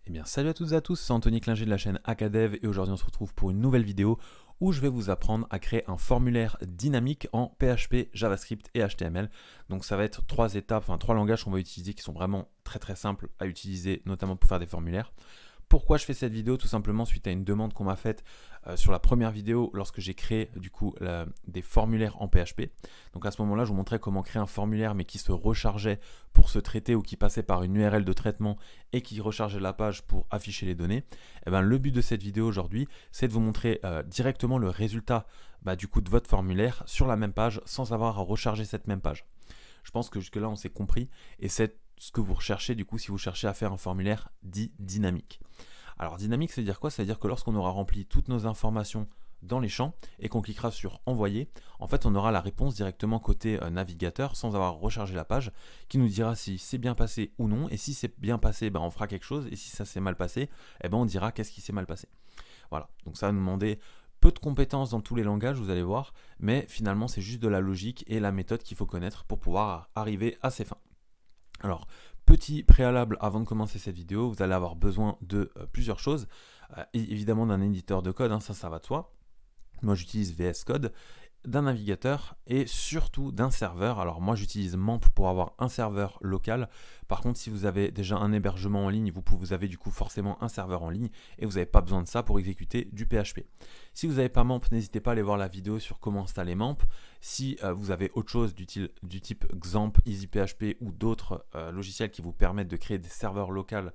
Eh bien, salut à toutes et à tous, c'est Anthony Klinger de la chaîne Hackadev et aujourd'hui on se retrouve pour une nouvelle vidéo où je vais vous apprendre à créer un formulaire dynamique en PHP, JavaScript et HTML. Donc ça va être trois étapes, enfin trois langages qu'on va utiliser qui sont vraiment très simples à utiliser, notamment pour faire des formulaires. Pourquoi je fais cette vidéo? Tout simplement suite à une demande qu'on m'a faite sur la première vidéo lorsque j'ai créé du coup des formulaires en PHP. Donc à ce moment-là, je vous montrais comment créer un formulaire mais qui se rechargeait pour se traiter ou qui passait par une URL de traitement et qui rechargeait la page pour afficher les données. Et ben, le but de cette vidéo aujourd'hui, c'est de vous montrer directement le résultat du coup de votre formulaire sur la même page sans avoir à recharger cette même page. Je pense que jusque-là, on s'est compris et c'est ce que vous recherchez du coup si vous cherchez à faire un formulaire dit dynamique. Alors dynamique, ça veut dire quoi? Ça veut dire que lorsqu'on aura rempli toutes nos informations dans les champs et qu'on cliquera sur envoyer, en fait on aura la réponse directement côté navigateur sans avoir rechargé la page qui nous dira si c'est bien passé ou non, et si c'est bien passé, on fera quelque chose, et si ça s'est mal passé, on dira qu'est-ce qui s'est mal passé. Voilà, donc ça va nous demander peu de compétences dans tous les langages, vous allez voir, mais finalement c'est juste de la logique et la méthode qu'il faut connaître pour pouvoir arriver à ses fins. Alors, petit préalable avant de commencer cette vidéo, vous allez avoir besoin de plusieurs choses. Évidemment d'un éditeur de code, ça va de soi. Moi j'utilise VS Code, d'un navigateur et surtout d'un serveur. Alors moi j'utilise Mamp pour avoir un serveur local. Par contre, si vous avez déjà un hébergement en ligne, vous avez du coup forcément un serveur en ligne et vous n'avez pas besoin de ça pour exécuter du PHP. Si vous n'avez pas Mamp, n'hésitez pas à aller voir la vidéo sur comment installer Mamp. Si vous avez autre chose du type XAMPP, EasyPHP ou d'autres logiciels qui vous permettent de créer des serveurs locaux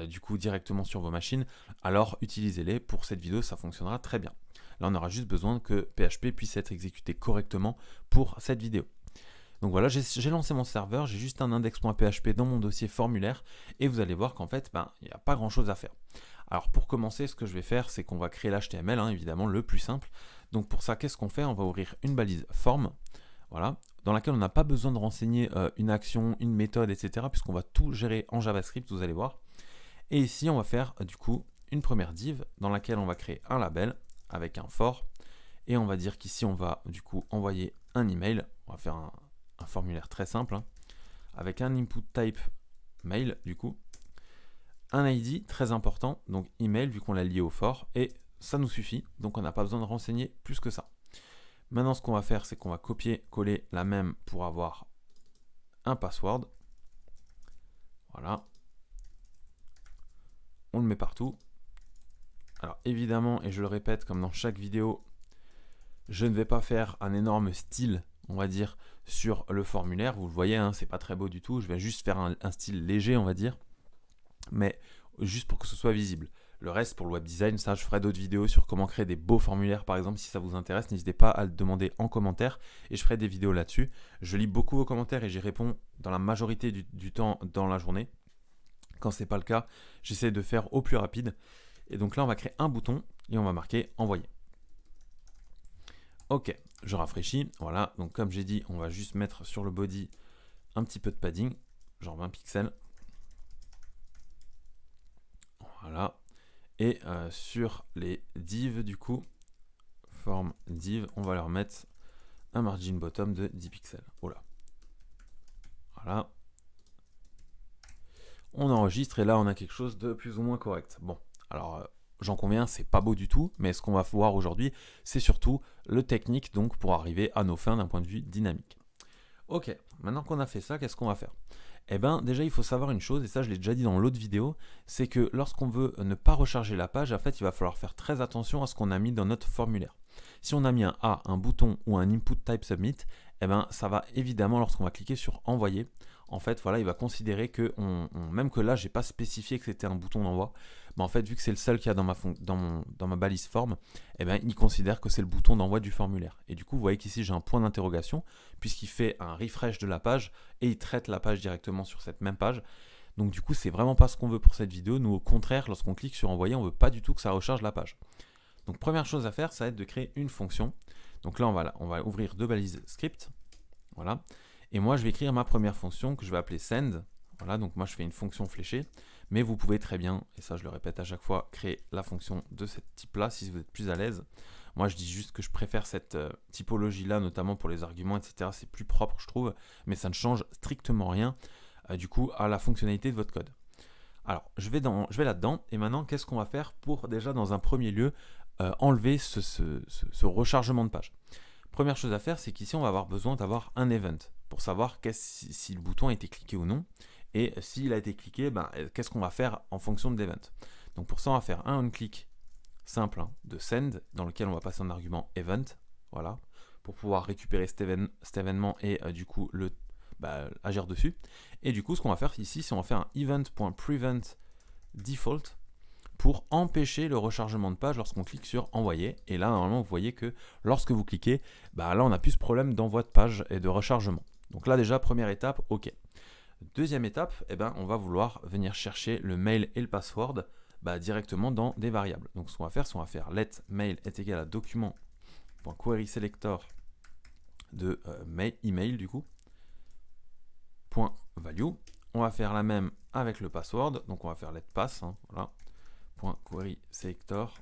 du coup directement sur vos machines, alors utilisez-les. Pour cette vidéo, ça fonctionnera très bien. Là, on aura juste besoin que PHP puisse être exécuté correctement pour cette vidéo. Donc voilà, j'ai lancé mon serveur, j'ai juste un index.php dans mon dossier formulaire et vous allez voir qu'en fait, il n'y a pas grand chose à faire. Alors pour commencer, ce que je vais faire, c'est qu'on va créer l'HTML, évidemment, le plus simple. Donc pour ça, qu'est-ce qu'on fait? On va ouvrir une balise form, voilà, dans laquelle on n'a pas besoin de renseigner une action, une méthode, etc. puisqu'on va tout gérer en JavaScript, vous allez voir. Et ici, on va faire du coup une première div dans laquelle on va créer un label avec un for, et on va dire qu'ici on va du coup envoyer un email. On va faire un formulaire très simple avec un input type mail, du coup un ID très important, donc email vu qu'on l'a lié au for, et ça nous suffit, donc on n'a pas besoin de renseigner plus que ça. Maintenant ce qu'on va faire, c'est qu'on va copier-coller la même pour avoir un password. Voilà, on le met partout. Alors évidemment, et je le répète comme dans chaque vidéo, je ne vais pas faire un énorme style, on va dire, sur le formulaire. Vous le voyez, c'est pas très beau du tout. Je vais juste faire un style léger, on va dire, mais juste pour que ce soit visible. Le reste, pour le web design, ça, je ferai d'autres vidéos sur comment créer des beaux formulaires, par exemple. Si ça vous intéresse, n'hésitez pas à le demander en commentaire et je ferai des vidéos là-dessus. Je lis beaucoup vos commentaires et j'y réponds dans la majorité du temps dans la journée. Quand c'est pas le cas, j'essaie de faire au plus rapide. Et donc là, on va créer un bouton et on va marquer envoyer. Ok, je rafraîchis. Voilà, donc comme j'ai dit, on va juste mettre sur le body un petit peu de padding, genre 20 pixels. Voilà. Et sur les divs, du coup, form div, on va leur mettre un margin bottom de 10 pixels. Voilà. Voilà. On enregistre et là, on a quelque chose de plus ou moins correct. Bon, alors j'en conviens, c'est pas beau du tout, mais ce qu'on va voir aujourd'hui, c'est surtout le technique, donc pour arriver à nos fins d'un point de vue dynamique. Ok, maintenant qu'on a fait ça, qu'est-ce qu'on va faire? Eh bien, déjà, il faut savoir une chose, et ça je l'ai déjà dit dans l'autre vidéo, c'est que lorsqu'on veut ne pas recharger la page, en fait, il va falloir faire très attention à ce qu'on a mis dans notre formulaire. Si on a mis un A, un bouton ou un input type submit, eh bien, ça va évidemment, lorsqu'on va cliquer sur envoyer, en fait, voilà, il va considérer que, même que là, j'ai pas spécifié que c'était un bouton d'envoi, en fait, vu que c'est le seul qu'il y a dans ma balise form, eh bien, il considère que c'est le bouton d'envoi du formulaire. Et du coup, vous voyez qu'ici, j'ai un point d'interrogation, puisqu'il fait un refresh de la page et il traite la page directement sur cette même page. Donc du coup, c'est vraiment pas ce qu'on veut pour cette vidéo. Nous, au contraire, lorsqu'on clique sur envoyer, on veut pas du tout que ça recharge la page. Donc première chose à faire, ça va être de créer une fonction. Donc là, on va ouvrir deux balises script. Voilà. Et moi, je vais écrire ma première fonction que je vais appeler send. Voilà, donc moi, je fais une fonction fléchée. Mais vous pouvez très bien, et ça, je le répète à chaque fois, créer la fonction de ce type-là si vous êtes plus à l'aise. Moi, je dis juste que je préfère cette typologie-là, notamment pour les arguments, etc. C'est plus propre, je trouve, mais ça ne change strictement rien, du coup, à la fonctionnalité de votre code. Alors, je vais là-dedans, et maintenant, qu'est-ce qu'on va faire pour déjà, dans un premier lieu, enlever ce rechargement de page. Première chose à faire, c'est qu'ici, on va avoir besoin d'avoir un event pour savoir si le bouton a été cliqué ou non. Et s'il a été cliqué, ben, qu'est-ce qu'on va faire en fonction de l'event. Donc pour ça, on va faire un onClick simple de send, dans lequel on va passer un argument event, voilà, pour pouvoir récupérer cet événement et du coup agir dessus. Et du coup, ce qu'on va faire ici, c'est on va faire un event.prevent default pour empêcher le rechargement de page lorsqu'on clique sur envoyer. Et là, normalement, vous voyez que lorsque vous cliquez, là, on n'a plus ce problème d'envoi de page et de rechargement. Donc là, déjà, première étape, OK. Deuxième étape, on va vouloir venir chercher le mail et le password directement dans des variables. Donc ce qu'on va faire, c'est on va faire let mail est égal à document.querySelector de email du coup, .value. On va faire la même avec le password, donc on va faire let pass, voilà, .querySelector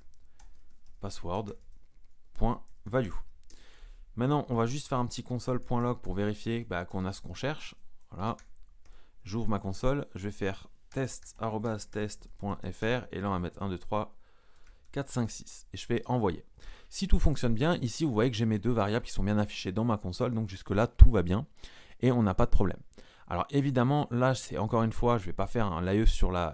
password.value. Maintenant, on va juste faire un petit console.log pour vérifier qu'on a ce qu'on cherche. Voilà. J'ouvre ma console, je vais faire test@test.fr et là on va mettre 1, 2, 3, 4, 5, 6 et je fais envoyer. Si tout fonctionne bien, ici vous voyez que j'ai mes deux variables qui sont bien affichées dans ma console, donc jusque là tout va bien et on n'a pas de problème. Alors évidemment, là c'est encore une fois, je ne vais pas faire un laïus sur la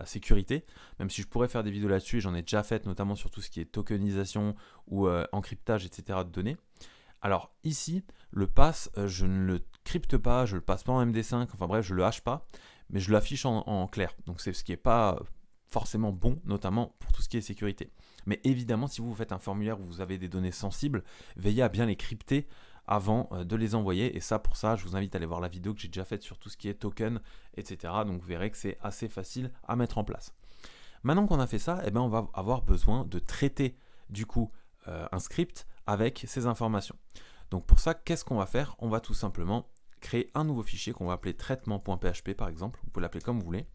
sécurité, même si je pourrais faire des vidéos là-dessus, j'en ai déjà fait notamment sur tout ce qui est tokenisation ou encryptage, etc. de données. Alors ici, le pass, je ne le crypte pas, je ne le passe pas en MD5, enfin bref, je ne le hache pas, mais je l'affiche en clair. Donc c'est ce qui n'est pas forcément bon, notamment pour tout ce qui est sécurité. Mais évidemment, si vous faites un formulaire où vous avez des données sensibles, veillez à bien les crypter avant de les envoyer. Et ça, pour ça, je vous invite à aller voir la vidéo que j'ai déjà faite sur tout ce qui est token, etc. Donc vous verrez que c'est assez facile à mettre en place. Maintenant qu'on a fait ça, on va avoir besoin de traiter du coup un script avec ces informations. Donc pour ça, qu'est-ce qu'on va faire? On va tout simplement créer un nouveau fichier qu'on va appeler traitement.php par exemple, vous pouvez l'appeler comme vous voulez.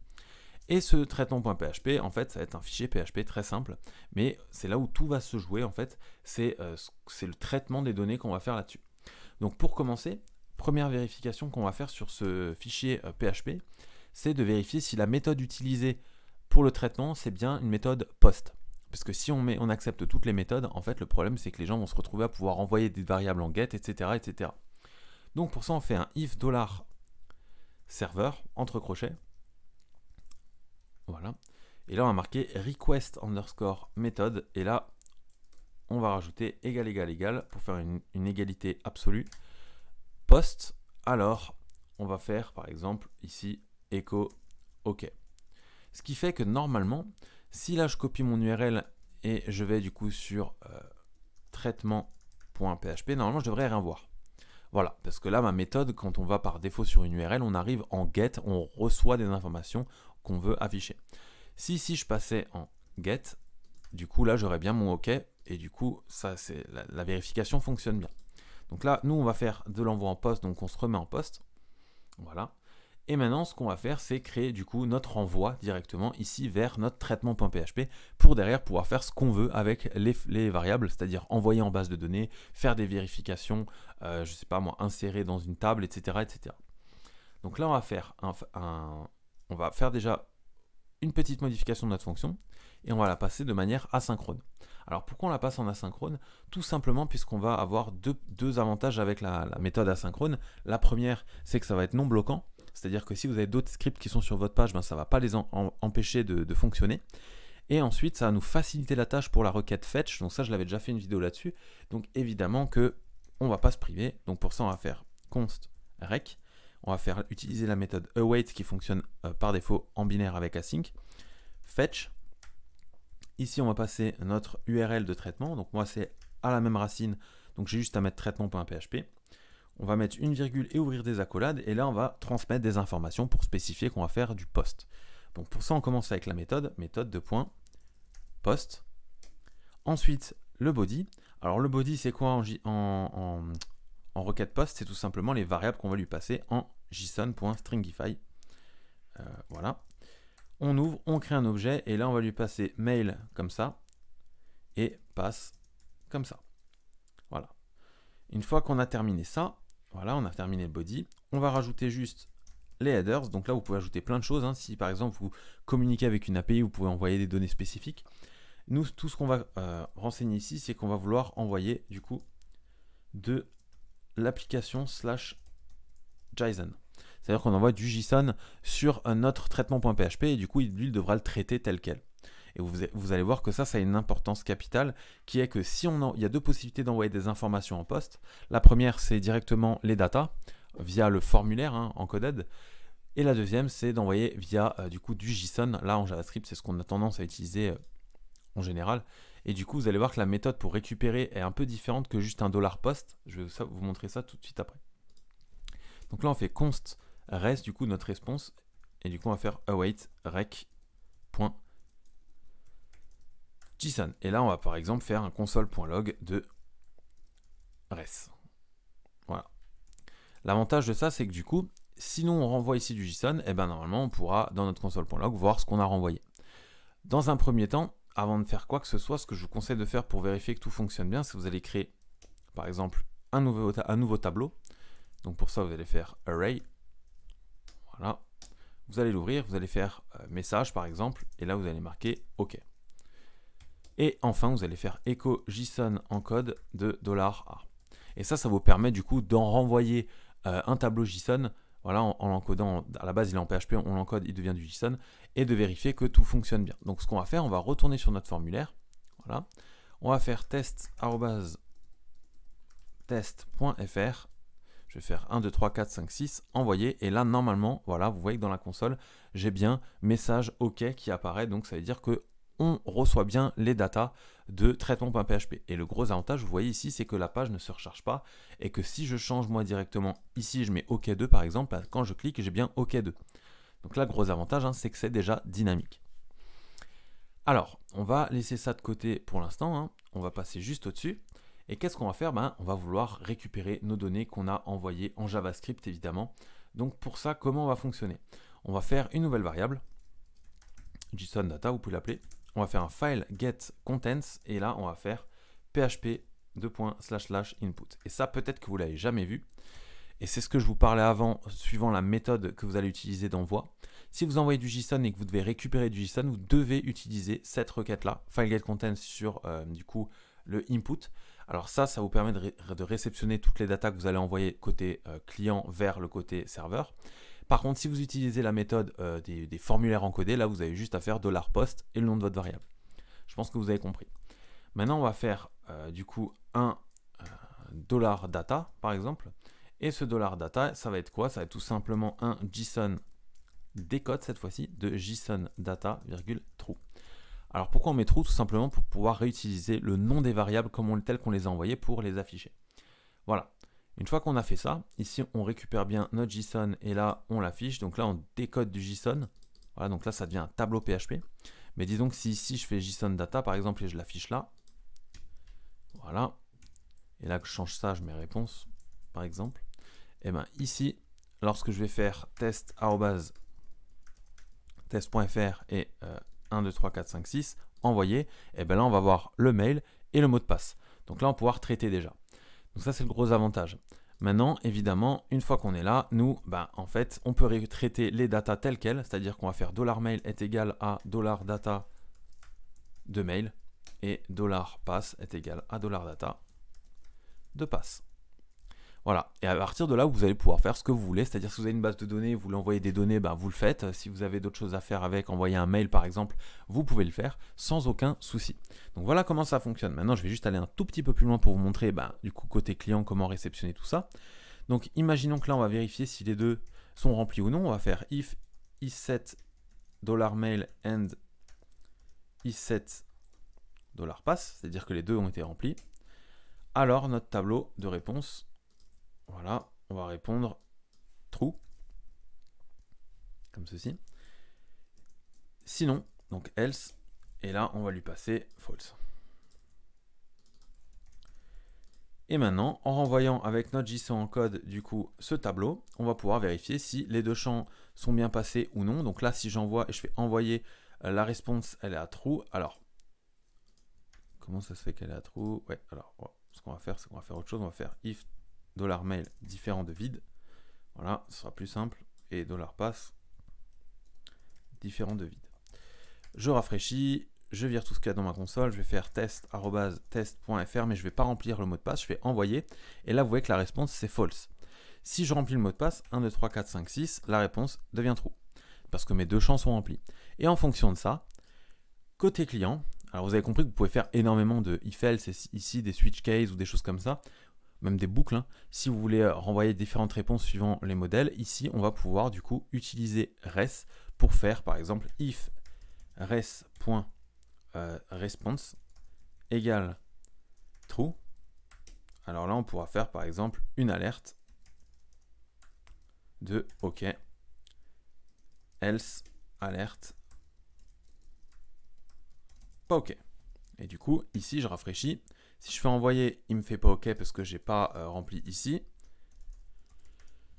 Et ce traitement.php, en fait, ça va être un fichier PHP très simple, mais c'est là où tout va se jouer en fait, c'est le traitement des données qu'on va faire là-dessus. Donc pour commencer, première vérification qu'on va faire sur ce fichier PHP, c'est de vérifier si la méthode utilisée pour le traitement, c'est bien une méthode post. Parce que si on accepte toutes les méthodes, en fait, le problème, c'est que les gens vont se retrouver à pouvoir envoyer des variables en get, etc., etc. Donc, pour ça, on fait un if $server, entre crochets. Voilà. Et là, on va marquer request underscore méthode. Et là, on va rajouter égal, égal, égal, pour faire une égalité absolue. Post, alors, on va faire, par exemple, ici, echo OK. Ce qui fait que normalement, si là je copie mon URL et je vais du coup sur traitement.php, normalement je devrais rien voir. Voilà, parce que là ma méthode, quand on va par défaut sur une URL, on arrive en get, on reçoit des informations qu'on veut afficher. Si je passais en get, du coup là j'aurais bien mon OK et du coup ça c'est la vérification fonctionne bien. Donc là nous on va faire de l'envoi en poste, donc on se remet en poste. Voilà. Et maintenant, ce qu'on va faire, c'est créer du coup notre envoi directement ici vers notre traitement.php pour derrière pouvoir faire ce qu'on veut avec les variables, c'est-à-dire envoyer en base de données, faire des vérifications, je sais pas moi, insérer dans une table, etc., etc. Donc là, on va faire on va faire déjà une petite modification de notre fonction et on va la passer de manière asynchrone. Alors pourquoi on la passe en asynchrone? Tout simplement puisqu'on va avoir deux avantages avec la méthode asynchrone. La première, c'est que ça va être non bloquant. C'est-à-dire que si vous avez d'autres scripts qui sont sur votre page, ça ne va pas les empêcher de fonctionner. Et ensuite, ça va nous faciliter la tâche pour la requête fetch. Donc ça, je l'avais déjà fait une vidéo là-dessus. Donc évidemment qu'on ne va pas se priver. Donc pour ça, on va faire const rec. On va faire utiliser la méthode await qui fonctionne par défaut en binaire avec async. Fetch. Ici, on va passer notre URL de traitement. Donc moi, c'est à la même racine. Donc j'ai juste à mettre traitement.php. On va mettre une virgule et ouvrir des accolades. Et là, on va transmettre des informations pour spécifier qu'on va faire du post. Donc pour ça, on commence avec la méthode de point post. Ensuite, le body. Alors le body, c'est quoi en requête post? C'est tout simplement les variables qu'on va lui passer en json.stringify. Voilà. On ouvre, on crée un objet et là, on va lui passer mail comme ça et passe comme ça. Voilà. Une fois qu'on a terminé ça, voilà, on a terminé le body. On va rajouter juste les headers. Donc là, vous pouvez ajouter plein de choses. Hein. Si par exemple, vous communiquez avec une API, vous pouvez envoyer des données spécifiques. Nous, tout ce qu'on va renseigner ici, c'est qu'on va vouloir envoyer du coup de l'application /JSON. C'est-à-dire qu'on envoie du JSON sur notre traitement.php et du coup, lui, il devra le traiter tel quel. Et vous allez voir que ça a une importance capitale qui est que si il y a deux possibilités d'envoyer des informations en poste. La première, c'est directement les datas via le formulaire encoded. Et la deuxième, c'est d'envoyer via du coup du JSON. Là, en JavaScript, c'est ce qu'on a tendance à utiliser en général. Et du coup, vous allez voir que la méthode pour récupérer est un peu différente que juste un $post. Je vais vous montrer ça tout de suite après. Donc là, on fait const res, du coup, notre response. Et du coup, on va faire await rec.json. Et là, on va par exemple faire un console.log de res. Voilà. L'avantage de ça, c'est que du coup, si nous, on renvoie ici du JSON, et ben normalement, on pourra, dans notre console.log, voir ce qu'on a renvoyé. Dans un premier temps, avant de faire quoi que ce soit, ce que je vous conseille de faire pour vérifier que tout fonctionne bien, c'est que vous allez créer, par exemple, un nouveau tableau. Donc pour ça, vous allez faire array. Voilà. Vous allez l'ouvrir, vous allez faire message, par exemple, et là, vous allez marquer OK. Et enfin, vous allez faire echo JSON encode de $a. Et ça vous permet du coup d'en renvoyer un tableau JSON. Voilà, en l'encodant, à la base il est en PHP, on l'encode, il devient du JSON, et de vérifier que tout fonctionne bien. Donc ce qu'on va faire, on va retourner sur notre formulaire. Voilà. On va faire test.test.fr. Je vais faire 1, 2, 3, 4, 5, 6, envoyer. Et là, normalement, voilà, vous voyez que dans la console, j'ai bien message OK qui apparaît. Donc ça veut dire que on reçoit bien les datas de traitement.php. Et le gros avantage, vous voyez ici, c'est que la page ne se recharge pas et que si je change moi directement, ici je mets OK2 par exemple, quand je clique, j'ai bien OK2. Donc là, gros avantage, c'est que c'est déjà dynamique. Alors, on va laisser ça de côté pour l'instant, on va passer juste au-dessus. Et qu'est-ce qu'on va faire? On va vouloir récupérer nos données qu'on a envoyées en JavaScript, évidemment. Donc pour ça, comment on va fonctionner? On va faire une nouvelle variable, JSON data, vous pouvez l'appeler. On va faire un file get contents et là on va faire php input. Et ça peut-être que vous l'avez jamais vu. Et c'est ce que je vous parlais avant, suivant la méthode que vous allez utiliser d'envoi. Si vous envoyez du JSON et que vous devez récupérer du JSON, vous devez utiliser cette requête-là, file get contents sur du coup le input. Alors ça vous permet de réceptionner toutes les datas que vous allez envoyer côté client vers le côté serveur. Par contre, si vous utilisez la méthode des formulaires encodés, là, vous avez juste à faire $post et le nom de votre variable. Je pense que vous avez compris. Maintenant, on va faire du coup un $data, par exemple. Et ce $data, ça va être quoi? Ça va être tout simplement un JSON décode, cette fois-ci, de JSON data, true. Alors, pourquoi on met true? Tout simplement pour pouvoir réutiliser le nom des variables tel qu'on les a envoyées pour les afficher. Voilà. Une fois qu'on a fait ça, ici on récupère bien notre JSON et là on l'affiche. Donc là on décode du JSON. Voilà, donc là ça devient un tableau PHP. Mais disons que si ici je fais JSON data par exemple et je l'affiche là, voilà, et là que je change ça, je mets réponse par exemple, et bien ici, lorsque je vais faire test.fr et 1, 2, 3, 4, 5, 6, envoyer, et bien là on va voir le mail et le mot de passe. Donc là on va pouvoir traiter déjà. Donc ça c'est le gros avantage. Maintenant, évidemment, une fois qu'on est là, nous, en fait, on peut traiter les datas telles quelles, c'est-à-dire qu'on va faire $mail est égal à $data de mail et $pass est égal à $data de pass. Voilà, et à partir de là, vous allez pouvoir faire ce que vous voulez, c'est-à-dire si vous avez une base de données, vous voulez envoyer des données, vous le faites. Si vous avez d'autres choses à faire avec, envoyer un mail par exemple, vous pouvez le faire sans aucun souci. Donc voilà comment ça fonctionne. Maintenant, je vais juste aller un tout petit peu plus loin pour vous montrer, du coup, côté client, comment réceptionner tout ça. Donc imaginons que là, on va vérifier si les deux sont remplis ou non. On va faire if isset $mail and isset $pass, c'est-à-dire que les deux ont été remplis. Alors notre tableau de réponse, voilà, on va répondre true, comme ceci. Sinon, donc else, et là, on va lui passer false. Et maintenant, en renvoyant avec notre JSON en code, du coup, ce tableau, on va pouvoir vérifier si les deux champs sont bien passés ou non. Donc là, si j'envoie et je fais envoyer, la réponse, elle est à true. Alors, comment ça se fait qu'elle est à true? Ouais, alors, ce qu'on va faire, c'est qu'on va faire autre chose. On va faire if $mail différent de vide. Voilà, ce sera plus simple. et $pass, différents de vide. Je rafraîchis, je vire tout ce qu'il y a dans ma console, je vais faire test@test.fr, mais je ne vais pas remplir le mot de passe, je vais envoyer, et là vous voyez que la réponse c'est false. Si je remplis le mot de passe, 1, 2, 3, 4, 5, 6, la réponse devient true, parce que mes deux champs sont remplis. Et en fonction de ça, côté client, alors vous avez compris que vous pouvez faire énormément de if-else ici, des switch cases ou des choses comme ça, même des boucles. Si vous voulez renvoyer différentes réponses suivant les modèles, ici on va pouvoir du coup utiliser res pour faire par exemple if res.response égale true. Alors là on pourra faire par exemple une alerte de OK, else alerte pas OK. Et du coup ici je rafraîchis. Si je fais envoyer, il me fait pas OK parce que j'ai pas rempli ici.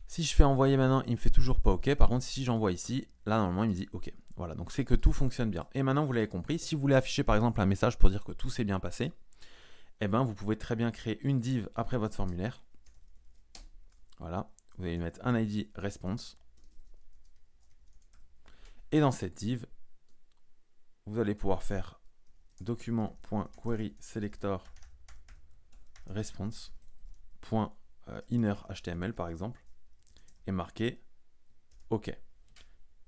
Si je fais envoyer maintenant, il me fait toujours pas OK. Par contre, si j'envoie ici, là normalement il me dit OK. Voilà, donc c'est que tout fonctionne bien. Et maintenant vous l'avez compris, si vous voulez afficher par exemple un message pour dire que tout s'est bien passé, eh ben vous pouvez très bien créer une div après votre formulaire. Voilà, vous allez mettre un ID response. Et dans cette div, vous allez pouvoir faire document.querySelector response.inner HTML par exemple et marquer OK.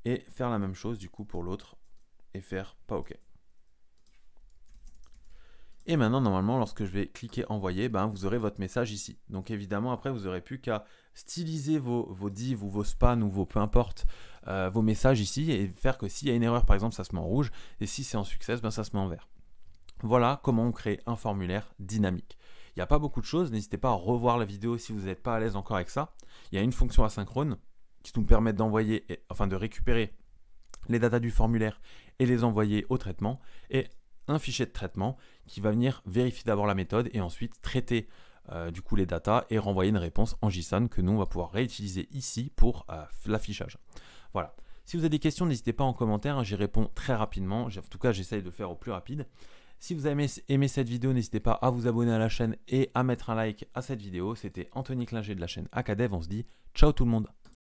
Et faire la même chose du coup pour l'autre et faire pas OK. Et maintenant normalement lorsque je vais cliquer envoyer, ben, vous aurez votre message ici. Donc évidemment après vous n'aurez plus qu'à styliser vos divs ou vos spans ou vos peu importe vos messages ici et faire que s'il y a une erreur par exemple ça se met en rouge et si c'est en success ben, ça se met en vert. Voilà comment on crée un formulaire dynamique. Il n'y a pas beaucoup de choses, n'hésitez pas à revoir la vidéo si vous n'êtes pas à l'aise encore avec ça. Il y a une fonction asynchrone qui nous permet d'envoyer, enfin de récupérer les datas du formulaire et les envoyer au traitement, et un fichier de traitement qui va venir vérifier d'abord la méthode et ensuite traiter du coup les datas et renvoyer une réponse en JSON que nous on va pouvoir réutiliser ici pour l'affichage. Voilà. Si vous avez des questions, n'hésitez pas en commentaire, hein, j'y réponds très rapidement. En tout cas, j'essaye de le faire au plus rapide. Si vous avez aimé cette vidéo, n'hésitez pas à vous abonner à la chaîne et à mettre un like à cette vidéo. C'était Anthony Klinger de la chaîne Hack à Dev. On se dit ciao tout le monde.